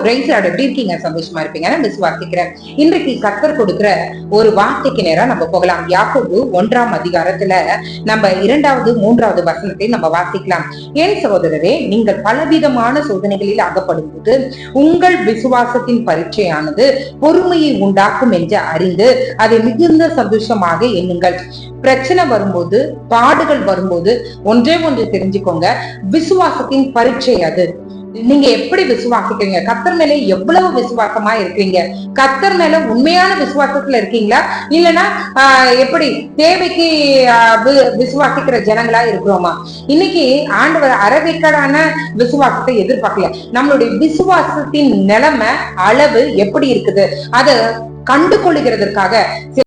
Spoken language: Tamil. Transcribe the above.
எப்படி இருக்கீங்க? சந்தோஷமா இருப்பீங்க விசுவாசிக்கிறேன். இன்றைக்கு கர்த்தர் கொடுக்கிற ஒரு வார்த்தைக்கு நேரம் நம்ம போகலாம். யாக்கோபு 1ஆம் அதிகாரத்துல நம்ம 2வது 3வது வசனத்தை நம்ம வாசிக்கலாம். ஏன் சகோதரரே, நீங்கள் பலவிதமான சோதனைகளில் அகப்படும் போது உங்கள் விசுவாசத்தின் பரீட்சையானது பொறுமையை உண்டாக்கும் என்று அறிந்து அதை மிகுந்த சந்தோஷமாக எண்ணுங்கள். பிரச்சனை வரும்போது, பாடுகள் வரும்போது ஒன்றே ஒன்று தெரிஞ்சுக்கோங்க, விசுவாசத்தின் பரீட்சை அது. நீங்க எப்படி விசுவாசிக்கிறீங்க? கர்த்தர் மேல எவ்வளவு விசுவாசமா இருக்கீங்க? கர்த்தர் மேல உண்மையான விசுவாசத்துல இருக்கீங்களா, இல்லைன்னா எப்படி தேவைக்கு விசுவாசிக்கிற ஜனங்களா இருக்கிறோமா? இன்னைக்கு ஆண்டவர் அறவேக்காடான விசுவாசத்தை எதிர்பார்க்கல. நம்மளுடைய விசுவாசத்தின் நிலைமை அளவு எப்படி இருக்குது அதை கண்டு கொள்ளுகிறதற்காக